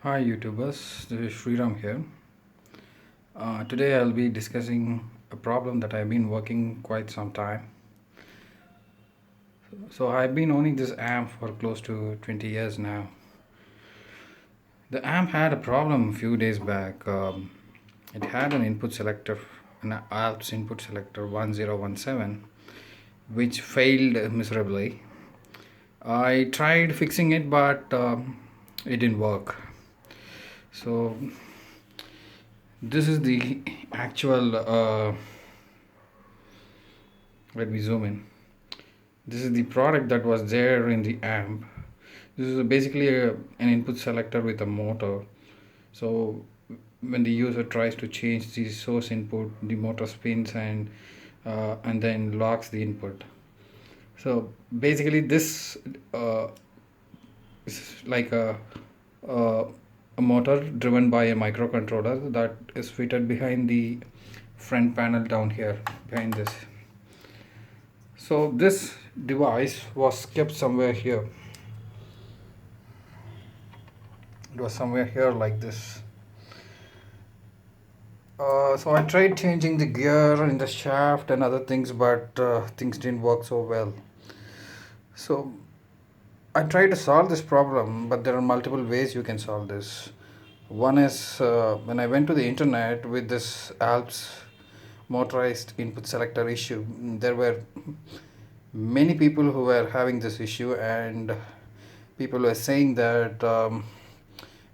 Hi YouTubers, this is Sriram here. Today I'll be discussing a problem that I've been working quite some time. So I've been owning this amp for close to 20 years now. The amp had a problem a few days back. It had an input selector, an Alps input selector 1017, which failed miserably. I tried fixing it, but it didn't work. So this is the actual let me zoom in. This is the product that was there in the amp. This is basically an input selector with a motor. So when the user tries to change the source input, the motor spins and then locks the input. So basically this is like a, a motor driven by a microcontroller that is fitted behind the front panel down here, behind this. So this device was kept somewhere here. It was somewhere here like this. So I tried changing the gear in the shaft and other things, but things didn't work so well. So I tried to solve this problem, but there are multiple ways you can solve this. One is when I went to the internet with this Alps motorized input selector issue, there were many people who were having this issue, and people were saying that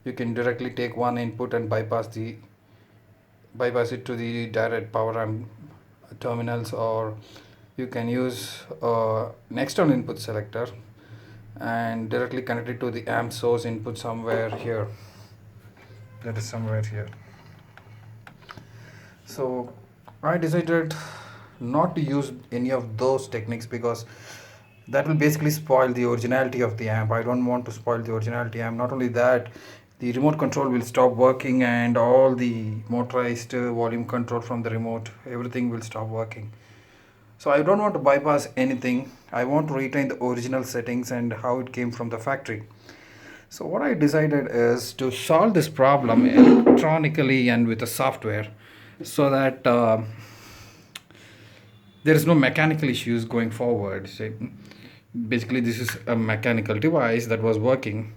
you can directly take one input and bypass it to the direct power amp terminals, or you can use an external input selector and directly connect it to the amp source input somewhere here. That is somewhere here. So I decided not to use any of those techniques because that will basically spoil the originality of the amp. I don't want to spoil the originality amp. Not only that, the remote control will stop working, and all the motorized volume control from the remote, everything will stop working. So I don't want to bypass anything. I want to retain the original settings and how it came from the factory. So what I decided is to solve this problem electronically and with the software, so that there is no mechanical issues going forward. So basically this is a mechanical device that was working.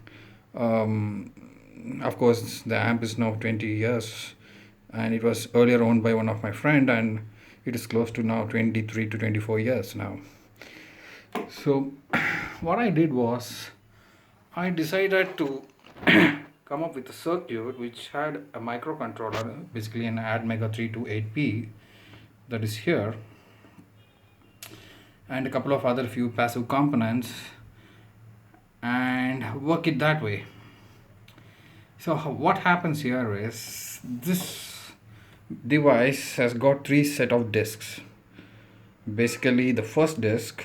Of course the amp is now 20 years, and it was earlier owned by one of my friend, and it is close to now 23 to 24 years now. So what I did was I decided to come up with a circuit which had a microcontroller, basically an ADMega 328P, that is here, and a couple of other few passive components, and work it that way. So what happens here is this device has got three set of disks. Basically the first disk,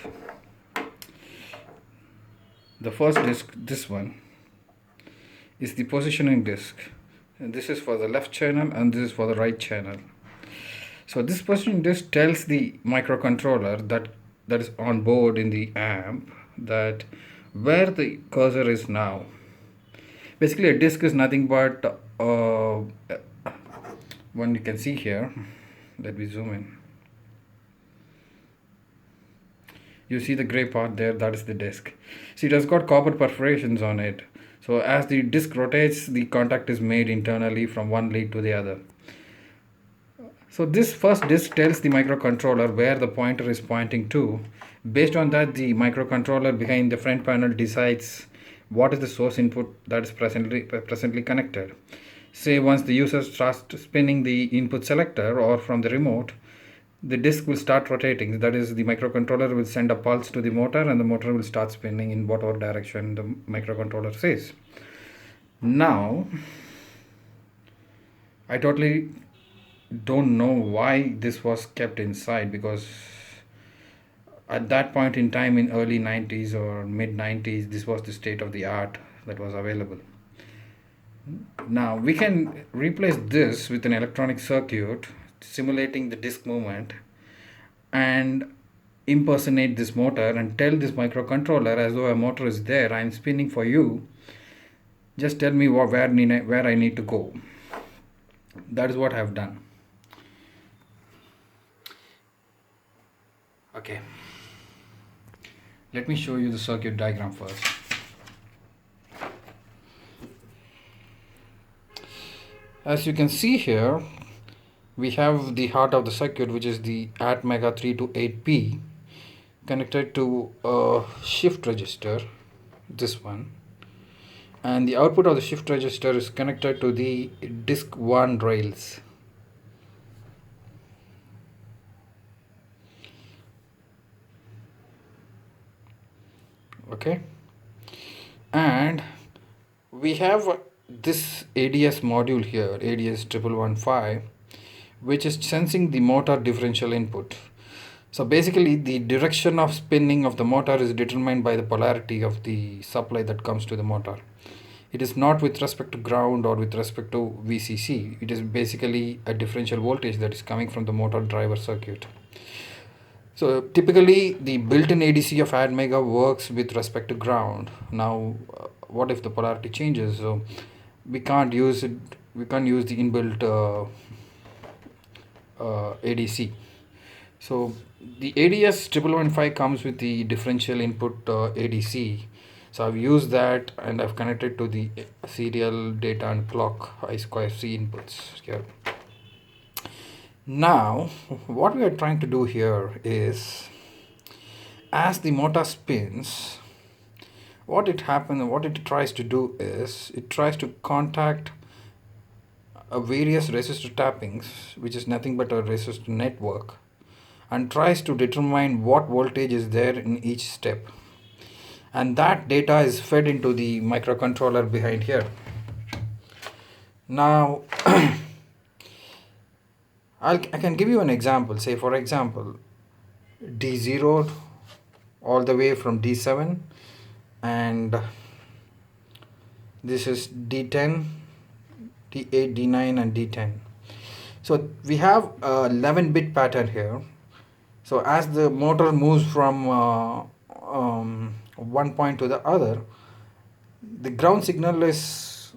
this one, is the positioning disk, and this is for the left channel and this is for the right channel. So this positioning disk tells the microcontroller that is on board in the amp that where the cursor is now. Basically a disk is nothing but one you can see here. Let me zoom in. You see the gray part there, that is the disk. See, it has got copper perforations on it. So as the disk rotates, the contact is made internally from one lead to the other. So this first disk tells the microcontroller where the pointer is pointing to. Based on that, the microcontroller behind the front panel decides what is the source input that is presently connected. Say once the user starts spinning the input selector or from the remote, the disk will start rotating. That is, the microcontroller will send a pulse to the motor, and the motor will start spinning in whatever direction the microcontroller says. Now I totally don't know why this was kept inside, because at that point in time in early 90s or mid 90s, this was the state of the art that was available. Now we can replace this with an electronic circuit simulating the disk movement and impersonate this motor and tell this microcontroller as though a motor is there, I am spinning for you, Just tell me where I need to go. That is what I have done. Okay, let me show you the circuit diagram first. As you can see here, we have the heart of the circuit, which is the ATmega 328P, connected to a shift register, this one, and the output of the shift register is connected to the disk 1 rails. Okay, and we have this ADS module here, ADS 1115, which is sensing the motor differential input. So basically the direction of spinning of the motor is determined by the polarity of the supply that comes to the motor. It is not with respect to ground or with respect to VCC. It is basically a differential voltage that is coming from the motor driver circuit. So typically the built-in ADC of ATmega works with respect to ground. Now what if the polarity changes? So we can't use it. We can't use the inbuilt ADC. So the ADS 1115 comes with the differential input ADC. So I've used that and I've connected to the serial data and clock I2C inputs here. Now what we are trying to do here is, as the motor spins, what it tries to do is it tries to contact various resistor tappings, which is nothing but a resistor network, and tries to determine what voltage is there in each step, and that data is fed into the microcontroller behind here. Now I can give you an example. Say for example D0 all the way from D7, and this is D10, D8, D9 and D10. So we have a 11-bit pattern here. So as the motor moves from one point to the other, the ground signal is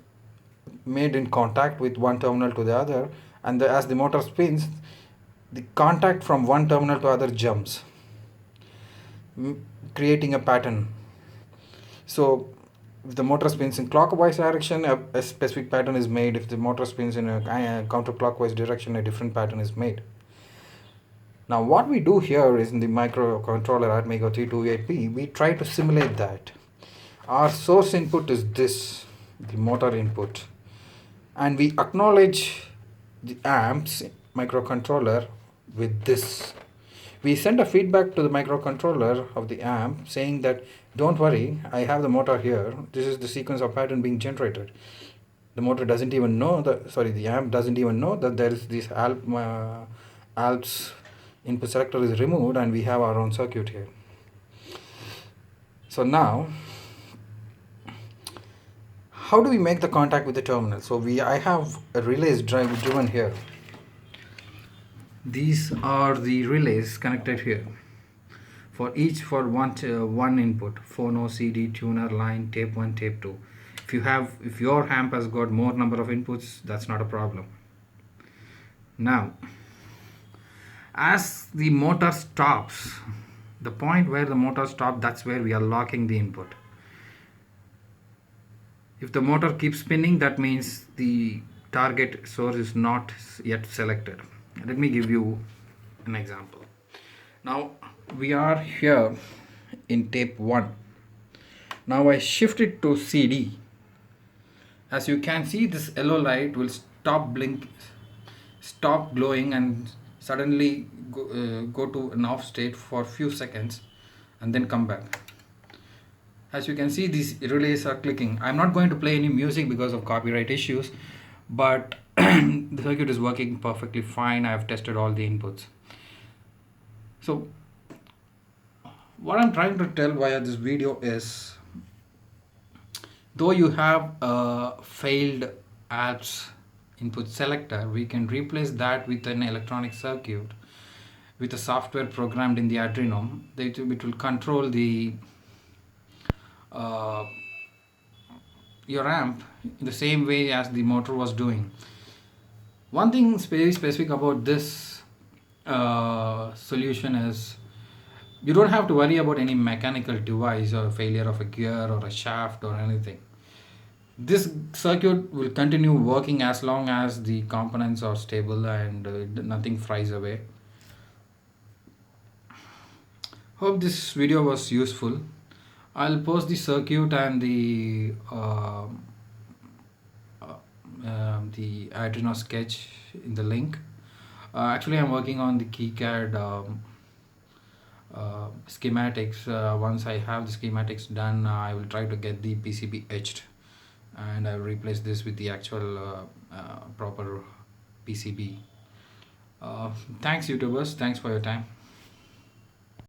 made in contact with one terminal to the other, and as the motor spins, the contact from one terminal to other jumps, creating a pattern. So if the motor spins in clockwise direction, a specific pattern is made. If the motor spins in a counterclockwise direction, a different pattern is made. Now what we do here is, in the microcontroller ATmega 328P, we try to simulate that. Our source input is this, the motor input, and we acknowledge the amps microcontroller with this. We send a feedback to the microcontroller of the amp saying that, don't worry, I have the motor here. This is the sequence of pattern being generated. The motor doesn't even know that, the amp doesn't even know that there is this Alps input selector is removed, and we have our own circuit here. So now, how do we make the contact with the terminal? So I have a relays driven here. These are the relays connected here. For one input, phono, CD, tuner, line, tape 1, tape 2. If your amp has got more number of inputs, that's not a problem. Now, as the motor stops, the point where the motor stops, that's where we are locking the input. If the motor keeps spinning, that means the target source is not yet selected. Let me give you an example. Now we are here in tape 1. Now I shift it to CD. As you can see, this yellow light will stop glowing, and suddenly go to an off state for a few seconds and then come back. As you can see, these relays are clicking. I'm not going to play any music because of copyright issues, but the circuit is working perfectly fine. I have tested all the inputs. So what I'm trying to tell via this video is, though you have a failed Alps input selector, we can replace that with an electronic circuit with a software programmed in the Arduino. It will control the your amp in the same way as the motor was doing. One thing very specific about this solution is you don't have to worry about any mechanical device or failure of a gear or a shaft or anything. This circuit will continue working as long as the components are stable and nothing fries away. Hope this video was useful. I'll post the circuit and the Arduino sketch in the link. Actually, I'm working on the KiCad schematics. Once I have the schematics done, I will try to get the PCB etched, and I will replace this with the actual proper PCB. Thanks, YouTubers. Thanks for your time.